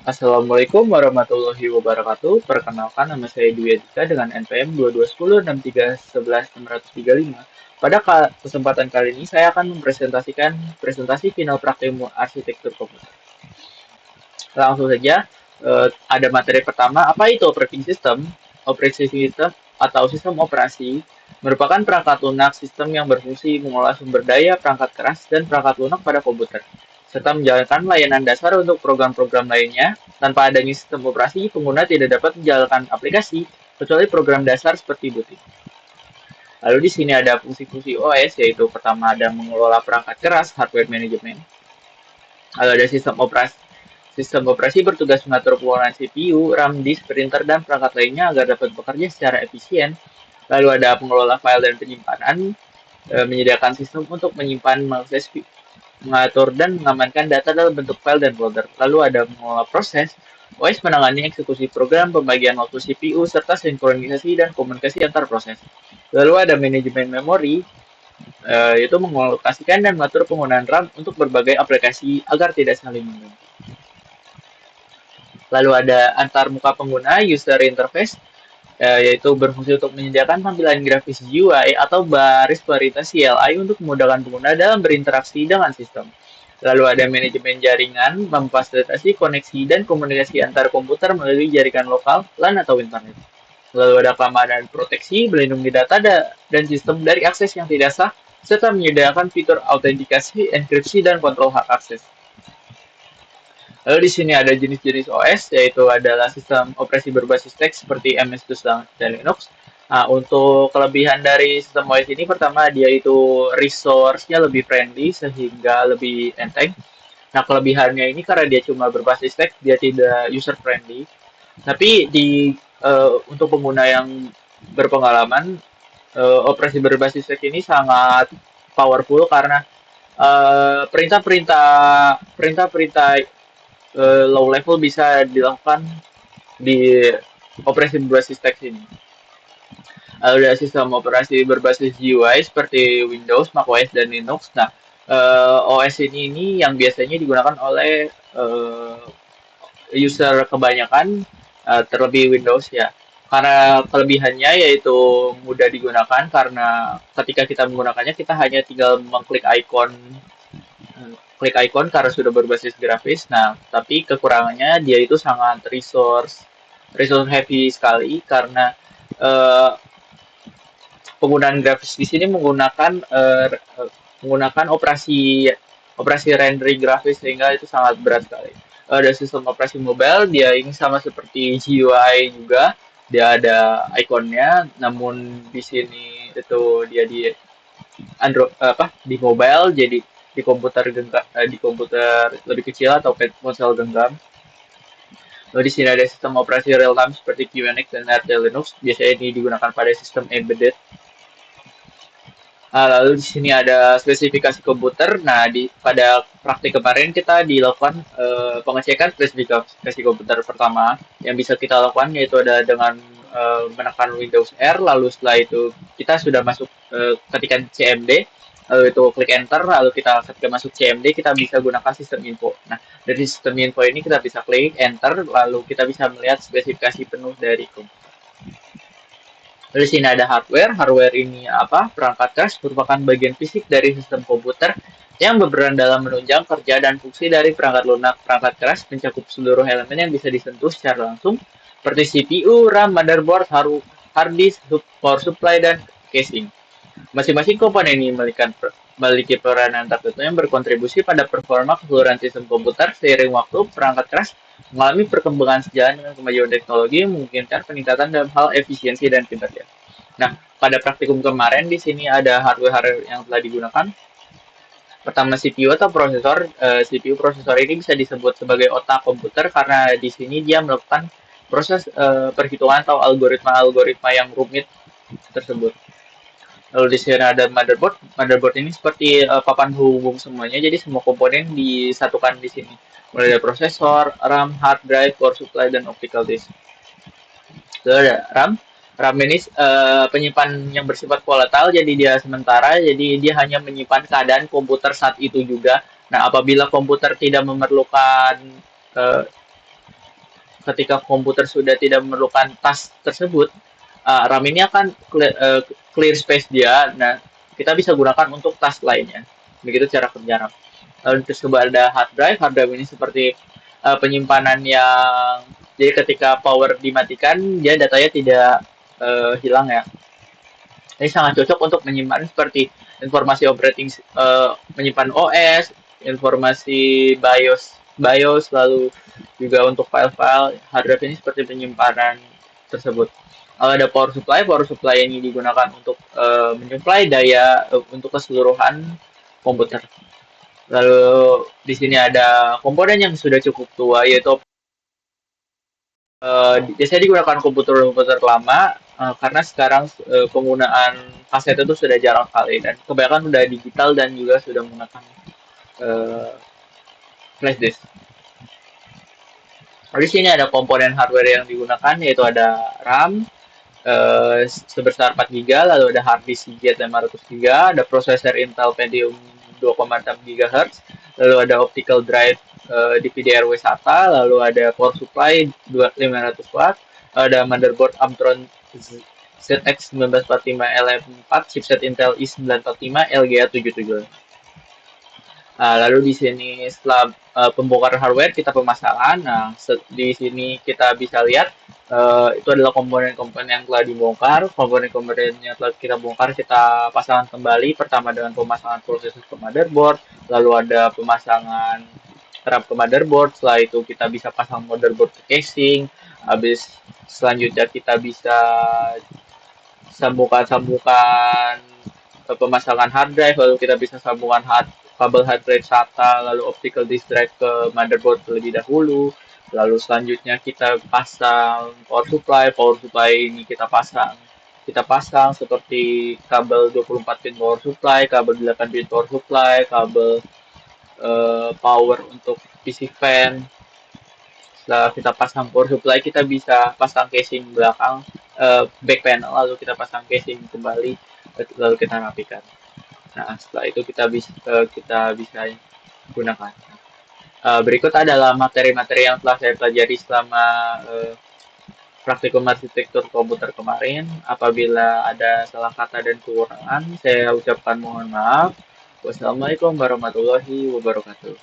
Assalamualaikum warahmatullahi wabarakatuh. Perkenalkan nama saya Dwi Adhika dengan NPM 2210631165. Pada kesempatan kali ini saya akan mempresentasikan presentasi final praktikum arsitektur komputer. Langsung saja, ada materi pertama, apa itu operating system? Operating system atau sistem operasi merupakan perangkat lunak sistem yang berfungsi mengolah sumber daya perangkat keras dan perangkat lunak pada komputer, serta menjalankan layanan dasar untuk program-program lainnya. Tanpa adanya sistem operasi, pengguna tidak dapat menjalankan aplikasi kecuali program dasar seperti booting. Lalu di sini ada fungsi-fungsi OS, yaitu pertama ada mengelola perangkat keras, hardware management. Lalu ada sistem operasi. Sistem operasi bertugas mengatur penggunaan CPU, RAM, disk, printer, dan perangkat lainnya agar dapat bekerja secara efisien. Lalu ada pengelola file dan penyimpanan, menyediakan sistem untuk menyimpan, mengakses, mengatur, dan mengamankan data dalam bentuk file dan folder. Lalu ada mengelola proses, OS menangani eksekusi program, pembagian waktu CPU, serta sinkronisasi dan komunikasi antar proses. Lalu ada manajemen memori, yaitu mengalokasikan dan mengatur penggunaan RAM untuk berbagai aplikasi agar tidak saling mengganggu. Lalu ada antar muka pengguna, user interface, yaitu berfungsi untuk menyediakan tampilan grafis GUI atau baris perintah CLI untuk memudahkan pengguna dalam berinteraksi dengan sistem. Lalu ada manajemen jaringan, memfasilitasi koneksi dan komunikasi antar komputer melalui jaringan lokal, LAN atau internet. Lalu ada keamanan dan proteksi, melindungi data dan sistem dari akses yang tidak sah, serta menyediakan fitur autentikasi, enkripsi, dan kontrol hak akses. Lalu di sini ada jenis-jenis OS, yaitu adalah sistem operasi berbasis teks seperti MS-DOS dan Linux. Nah, untuk kelebihan dari sistem OS ini, pertama dia itu resource-nya lebih friendly sehingga lebih enteng. Nah, kelebihannya ini karena dia cuma berbasis teks, dia tidak user friendly. Tapi untuk pengguna yang berpengalaman, operasi berbasis teks ini sangat powerful karena perintah-perintah low level bisa dilakukan di operasi berbasis teks ini. Ada sistem operasi berbasis GUI seperti Windows, macOS, dan Linux. Nah, OS ini yang biasanya digunakan oleh user kebanyakan, terlebih Windows ya. Karena kelebihannya yaitu mudah digunakan karena ketika kita menggunakannya kita hanya tinggal klik icon karena sudah berbasis grafis. Nah, tapi kekurangannya dia itu sangat resource heavy sekali karena eh, penggunaan grafis di sini menggunakan operasi rendering grafis sehingga itu sangat berat sekali. Ada sistem operasi mobile, dia ini sama seperti GUI juga, dia ada ikonnya, namun di sini itu dia di Android di mobile, jadi di komputer lebih kecil atau ponsel genggam. Lalu di sini ada sistem operasi real time seperti QNX dan RT Linux. Biasanya ini digunakan pada sistem embedded. Lalu di sini ada spesifikasi komputer. Nah, pada praktik kemarin kita dilakukan pengecekan spesifikasi komputer pertama. Yang bisa kita lakukan yaitu ada dengan menekan Windows R, lalu setelah itu kita sudah masuk ketikan CMD, lalu itu klik enter, lalu kita ketika masuk CMD kita bisa gunakan sistem info. Nah, dari sistem info ini kita bisa klik enter, lalu kita bisa melihat spesifikasi penuh dari komputer. Di sini ada hardware. Hardware ini apa? Perangkat keras merupakan bagian fisik dari sistem komputer yang berperan dalam menunjang kerja dan fungsi dari perangkat lunak. Perangkat keras mencakup seluruh elemen yang bisa disentuh secara langsung, seperti CPU, RAM, motherboard, hard disk, power supply, dan casing. Masing-masing komponen ini memiliki peranan tertentu yang berkontribusi pada performa keseluruhan sistem komputer. Seiring waktu, perangkat keras mengalami perkembangan sejalan dengan kemajuan teknologi yang memungkinkan peningkatan dalam hal efisiensi dan kinerja. Nah, pada praktikum kemarin di sini ada hardware yang telah digunakan. Pertama CPU atau prosesor. CPU prosesor ini bisa disebut sebagai otak komputer karena di sini dia melakukan proses perhitungan atau algoritma-algoritma yang rumit tersebut. Lalu di sini ada motherboard. Motherboard ini seperti papan hubung semuanya, jadi semua komponen disatukan di sini. Mulai dari prosesor, RAM, hard drive, power supply, dan optical disk. Lalu ada RAM. RAM ini penyimpan yang bersifat volatile, jadi dia sementara, jadi dia hanya menyimpan keadaan komputer saat itu juga. Nah, apabila komputer tidak memerlukan uh, ketika komputer sudah tidak memerlukan tas tersebut, RAM ini akan clear space dia. Nah, kita bisa gunakan untuk tas lainnya. Begitu cara kerja RAM. Lalu terus coba ada hard drive. Hard drive ini seperti penyimpanan yang jadi ketika power dimatikan, dia datanya tidak hilang ya. Ini sangat cocok untuk menyimpan seperti informasi operating, menyimpan OS, informasi BIOS, lalu juga untuk file-file hard drive ini seperti penyimpanan tersebut. Kalau ada power supply ini digunakan untuk menyuplai daya untuk keseluruhan komputer. Lalu di sini ada komponen yang sudah cukup tua, yaitu biasanya digunakan komputer-komputer lama, karena sekarang penggunaan kaset itu sudah jarang sekali dan kebanyakan sudah digital dan juga sudah menggunakan uh, flash disk. Di sini ada komponen hardware yang digunakan, yaitu ada RAM sebesar 4 GB, lalu ada hard disk GT 500 GB, ada prosesor Intel Pentium 2,6 GHz, lalu ada optical drive DVD-RW SATA, lalu ada power supply 500 watt, ada motherboard Amtron ZX 1945 LM4, chipset Intel i945 LGA 77. Lalu di sini setelah pembongkaran hardware kita pemasangan. Nah, di sini kita bisa lihat itu adalah komponen-komponen yang telah dibongkar. Komponen-komponen yang telah kita bongkar kita pasangkan kembali. Pertama dengan pemasangan prosesor ke motherboard, lalu ada pemasangan RAM ke motherboard. Setelah itu kita bisa pasang motherboard ke casing. Habis selanjutnya kita bisa sambungkan pemasangan hard drive, lalu kita bisa sambungan kabel hard drive SATA, lalu optical disk drive ke motherboard terlebih dahulu. Lalu selanjutnya kita pasang power supply ini kita pasang seperti kabel 24 pin power supply, kabel 8 pin power supply, kabel power untuk PC fan. Setelah kita pasang power supply, kita bisa pasang casing belakang, back panel, lalu kita pasang casing kembali, lalu kita rapikan. Nah, setelah itu kita bisa gunakan. Berikut adalah materi-materi yang telah saya pelajari selama praktikum arsitektur komputer kemarin. Apabila ada salah kata dan kekurangan, saya ucapkan mohon maaf. Wassalamualaikum warahmatullahi wabarakatuh.